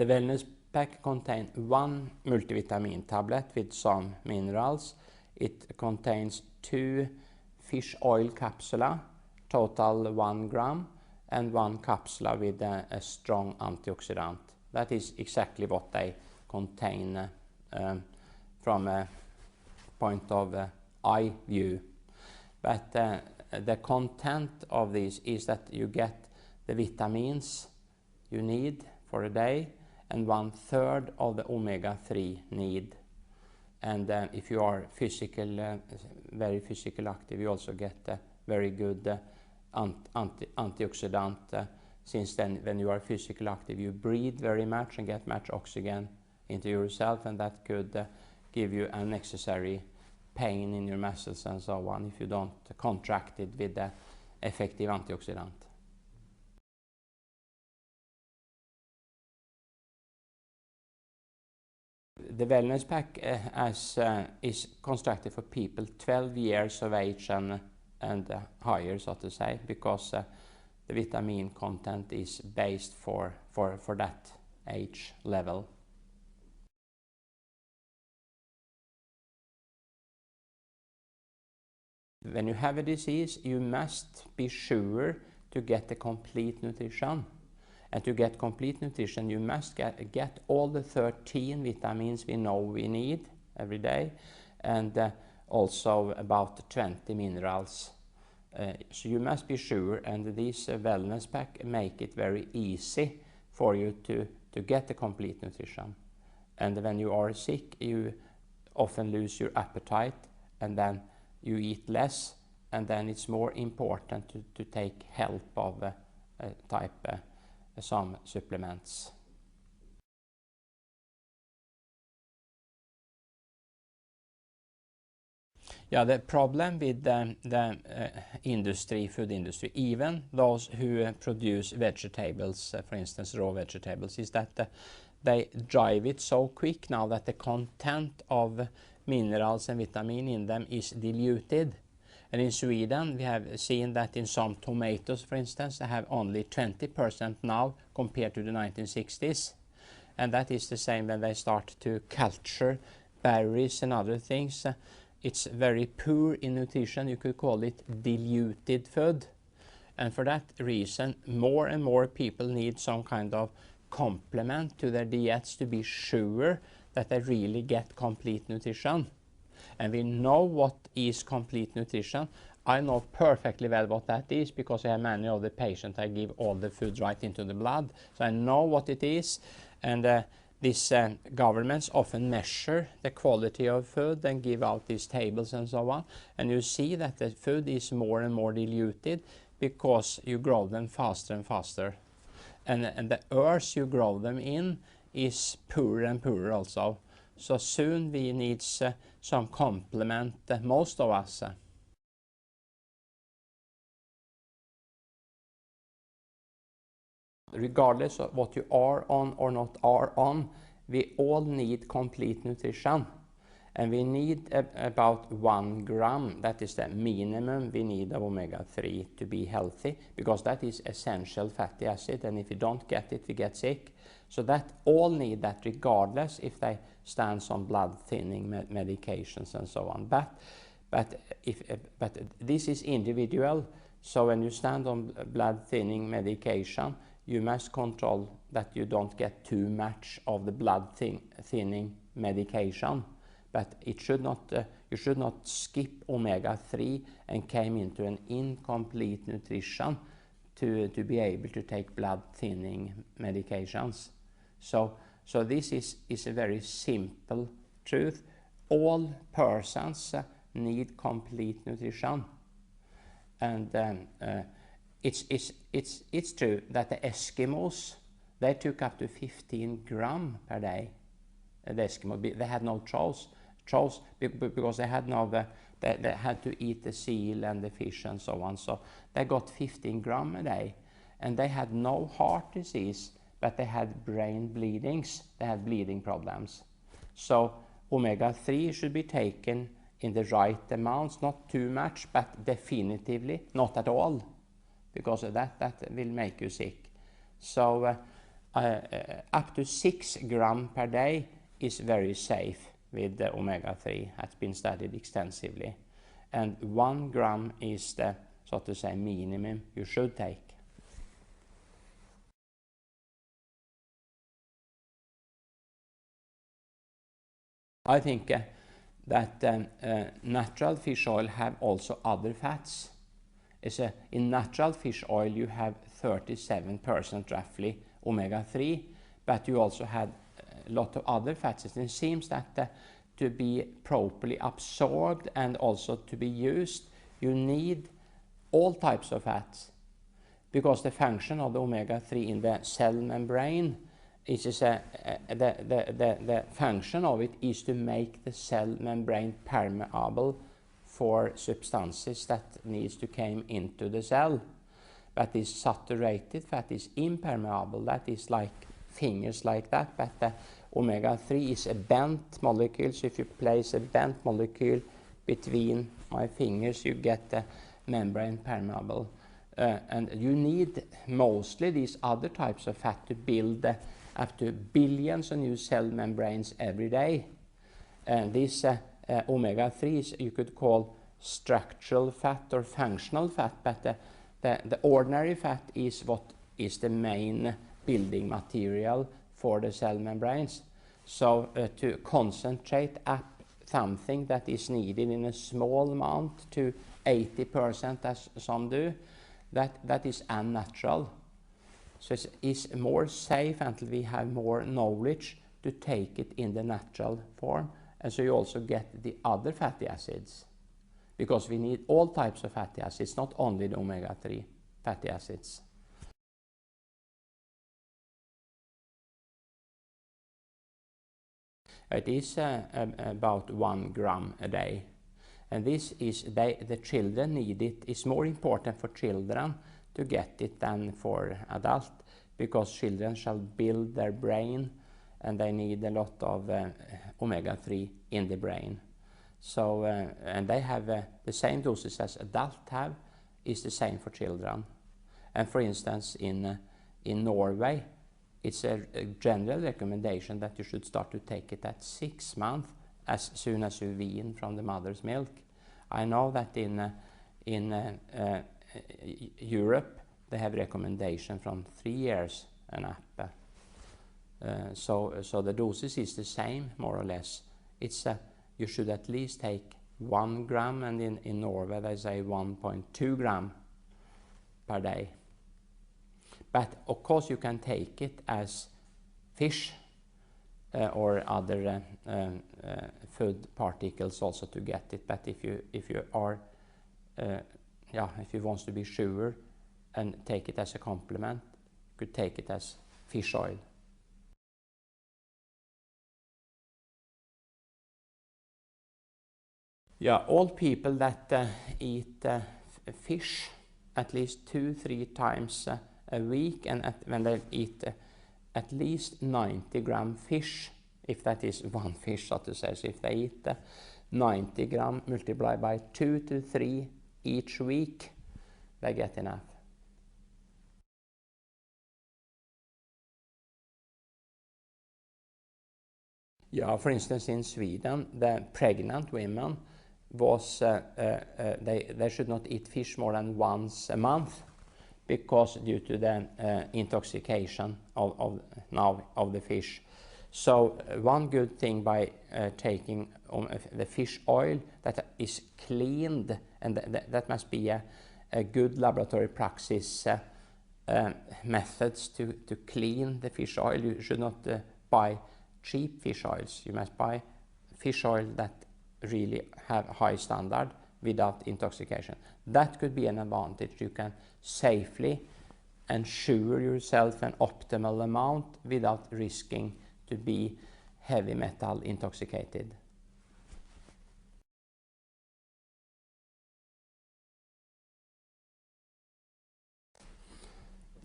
The Wellness pack contains one multivitamin tablet with some minerals. It contains 2 fish oil capsula, total 1 gram, and 1 capsula with a strong antioxidant. That is exactly what they contain from a point of eye view. But the content of this is that you get the vitamins you need for a day and 1/3 of the omega-3 need. And if you are very physical active, you also get a very good antioxidant, since then when you are physical active you breathe very much and get much oxygen into yourself, and that could give you unnecessary pain in your muscles and so on if you don't contract it with the effective antioxidant. The Wellness pack is constructed for people 12 years of age and higher, so to say, because the vitamin content is based for that age level. When you have a disease, you must be sure to get the complete nutrition. And to get complete nutrition, you must get all the 13 vitamins we know we need every day, and also about 20 minerals. So you must be sure, and this Wellness pack make it very easy for you to get the complete nutrition. And when you are sick, you often lose your appetite, and then you eat less, and then it's more important to take help of some supplements. Yeah, the problem with the industry, food industry, even those who produce vegetables, for instance raw vegetables, is that they drive it so quick now that the content of minerals and vitamin in them is diluted. And in Sweden we have seen that in some tomatoes, for instance, they have only 20% now compared to the 1960s. And that is the same when they start to culture berries and other things. It's very poor in nutrition. You could call it diluted food. And for that reason, more and more people need some kind of complement to their diets to be sure that they really get complete nutrition. And we know what is complete nutrition. I know perfectly well what that is because I have many of the patients. I give all the food right into the blood. So I know what it is. And these governments often measure the quality of food and give out these tables and so on. And you see that the food is more and more diluted because you grow them faster and faster. And the earth you grow them in is poorer and poorer also. So soon we need some complement, most of us. Regardless of what you are on or not are on, we all need complete nutrition. And we need about 1 gram, that is the minimum we need of omega-3 to be healthy, because that is essential fatty acid, and if you don't get it, we get sick. So that all need that regardless if they stand on blood thinning medications and so on. But this is individual, so when you stand on blood thinning medication, you must control that you don't get too much of the blood thinning medication. But it should not, you should not skip omega-3 and came into an incomplete nutrition to be able to take blood thinning medications. So this is a very simple truth. All persons need complete nutrition. And it's true that the Eskimos, they took up to 15 grams per day. The Eskimo, they had no choice because they had they had to eat the seal and the fish and so on. So they got 15 grams a day, and they had no heart disease, but they had brain bleedings. They had bleeding problems. So omega-3 should be taken in the right amounts, not too much, but definitively not at all, because that will make you sick. So up to 6 grams per day is very safe with the omega-3. Has been studied extensively. And 1 gram is the, so to say, minimum you should take. I think that natural fish oil have also other fats. In natural fish oil you have 37% roughly omega-3, but you also had a lot of other fats. It seems that to be properly absorbed and also to be used, you need all types of fats, because the function of the omega-3 in the cell membrane is the function of it is to make the cell membrane permeable for substances that needs to come into the cell. But this saturated fat is impermeable. That is like fingers like that, but the omega-3 is a bent molecule. So if you place a bent molecule between my fingers, you get the membrane permeable. And you need mostly these other types of fat to build up to billions of new cell membranes every day. And this omega-3 you could call structural fat or functional fat, but the ordinary fat is what is the main building material for the cell membranes. So to concentrate up something that is needed in a small amount to 80%, as some do, that is unnatural. So it's more safe until we have more knowledge to take it in the natural form. And so you also get the other fatty acids, because we need all types of fatty acids, not only the omega-3 fatty acids. It is about 1 gram a day. And this is, the children need it. It's more important for children to get it than for adults, because children shall build their brain and they need a lot of omega-3 in the brain. So, and they have the same doses as adults have, is the same for children. And for instance, in Norway, it's a general recommendation that you should start to take it at 6 months, as soon as you wean from the mother's milk. I know that in Europe they have recommendation from 3 years and up. So the doses is the same, more or less. It's you should at least take 1 gram, and in Norway they say 1.2 gram per day. But of course you can take it as fish or other food particles also to get it. But if you want to be sure and take it as a complement, you could take it as fish oil. Yeah, all people that eat fish at least 2-3 times a week, and when they eat at least 90 gram fish, if that is one fish, so to say. So if they eat 90 gram multiplied by 2 to 3 each week, they get enough. Yeah, for instance, in Sweden, the pregnant women was they should not eat fish more than once a month, because due to the intoxication of the fish. So one good thing by taking the fish oil that is cleaned, and that must be a good laboratory practice methods to clean the fish oil. You should not buy cheap fish oils. You must buy fish oil that really have high standard without intoxication. That could be an advantage. You can safely ensure yourself an optimal amount without risking to be heavy metal intoxicated.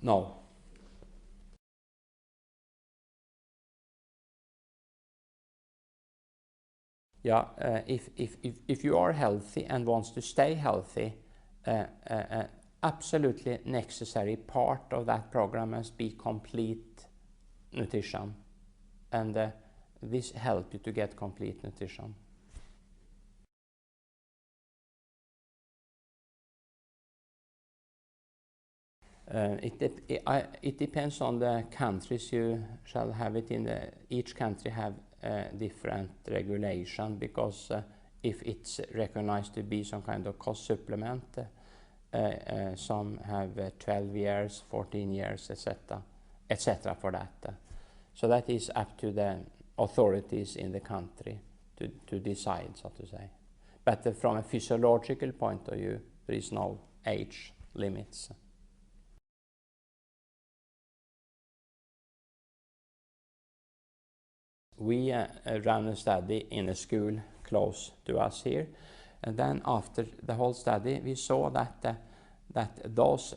No. Yeah, if you are healthy and wants to stay healthy, absolutely necessary part of that program must be complete nutrition, and this helps you to get complete nutrition. It depends on the countries you shall have it in. Each country have different regulation, because if it's recognized to be some kind of cost supplement, some have 12 years, 14 years, etc. for that. So that is up to the authorities in the country to decide, so to say. But from a physiological point of view, there is no age limits. We ran a study in a school close to us here, and then after the whole study we saw that those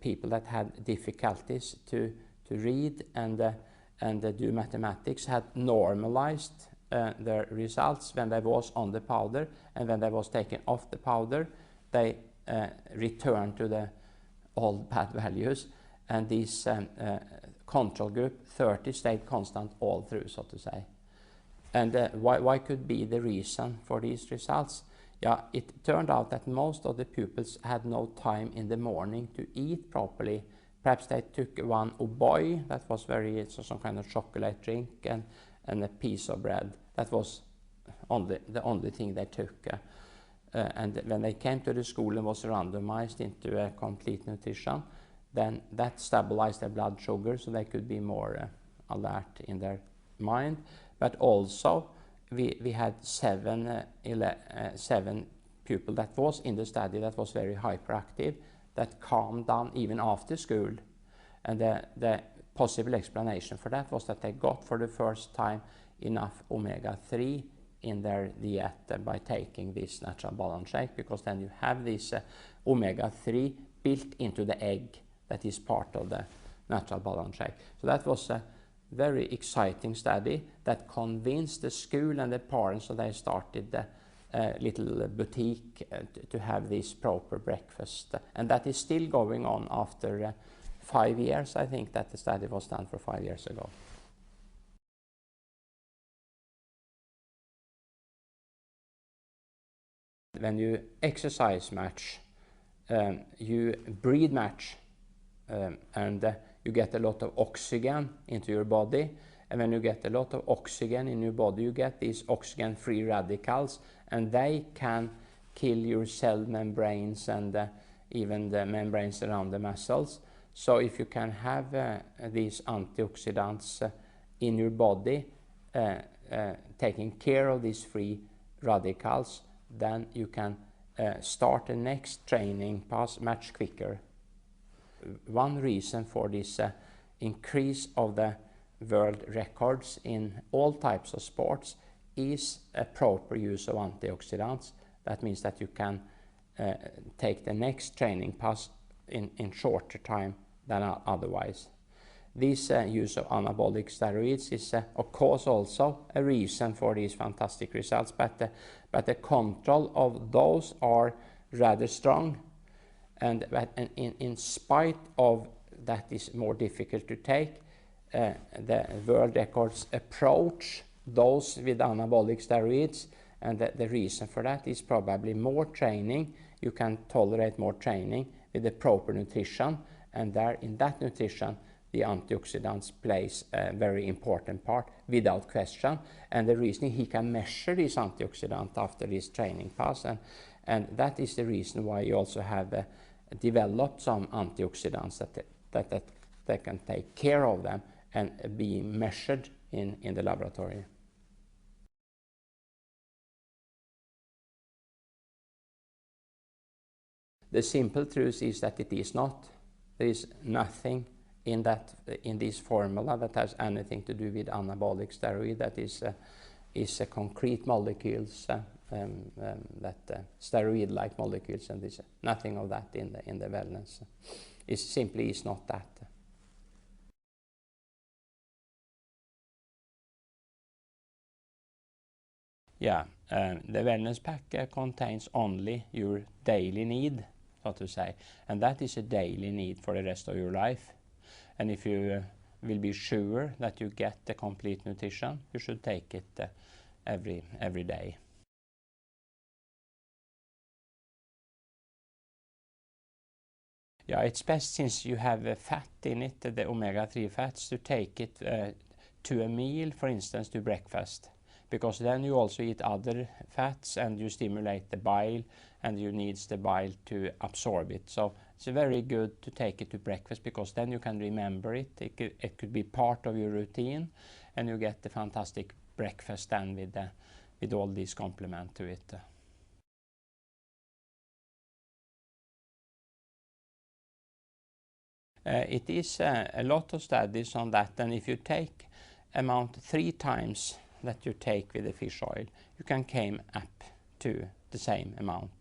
people that had difficulties to read and do mathematics had normalized their results when they was on the powder, and when they was taken off the powder they returned to the old bad values, and this control group 30 stayed constant all through, so to say. And why could be the reason for these results? Yeah, it turned out that most of the pupils had no time in the morning to eat properly. Perhaps they took one O'boy, that was some kind of chocolate drink, and a piece of bread. That was the only thing they took. And when they came to the school and was randomized into a complete nutrition, then that stabilized their blood sugar, so they could be more alert in their mind. But also we had seven people that was in the study that was very hyperactive, that calmed down even after school. And the possible explanation for that was that they got for the first time enough omega-3 in their diet by taking this natural balance shake, because then you have this omega-3 built into the egg that is part of the natural balance shake. So that was a very exciting study that convinced the school and the parents, so they started a little boutique to have this proper breakfast. And that is still going on after 5 years. I think that the study was done for 5 years ago. When you exercise much, you breathe much, and you get a lot of oxygen into your body, and when you get a lot of oxygen in your body, you get these oxygen-free radicals, and they can kill your cell membranes and even the membranes around the muscles. So if you can have these antioxidants in your body, taking care of these free radicals, then you can start the next training pass much quicker. One reason for this increase of the world records in all types of sports is a proper use of antioxidants. That means that you can take the next training pass in shorter time than otherwise. This use of anabolic steroids is of course also a reason for these fantastic results, but the control of those are rather strong. And in spite of that is more difficult to take, the world records approach those with anabolic steroids, and the reason for that is probably more training. You can tolerate more training with the proper nutrition, and there in that nutrition the antioxidants plays a very important part without question. And the reason he can measure this antioxidant after this training pass, and that is the reason why you also have developed some antioxidants that can take care of them and be measured in the laboratory. The simple truth is that it is not. There is nothing in this formula that has anything to do with anabolic steroid. That is a concrete molecules, that steroid-like molecules, and there's nothing of that in the Wellnäs. It simply is not that. Yeah, the Wellness pack contains only your daily need, so to say, and that is a daily need for the rest of your life. And if you will be sure that you get the complete nutrition, you should take it every day. Yeah, it's best, since you have fat in it, the omega-3 fats, to take it to a meal, for instance, to breakfast, because then you also eat other fats and you stimulate the bile, and you need the bile to absorb it. So it's very good to take it to breakfast, because then you can remember it. It could be part of your routine, and you get the fantastic breakfast then with all these complement to it. It is a lot of studies on that, and if you take amount 3 times that you take with the fish oil, you can come up to the same amount,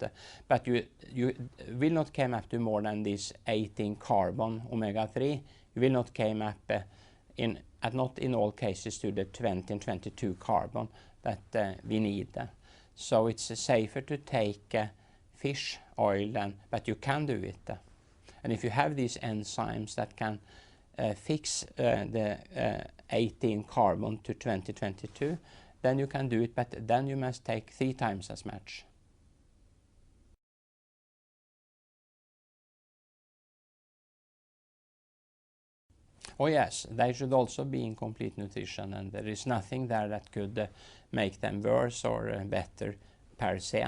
but you will not come up to more than this 18 carbon omega-3. You will not come up not in all cases to the 20 and 22 carbon that we need. So it's safer to take fish oil then, but you can do it. And if you have these enzymes that can fix the 18 carbon to 2022, then you can do it, but then you must take 3 times as much. Oh yes, they should also be in complete nutrition, and there is nothing there that could make them worse or better per se.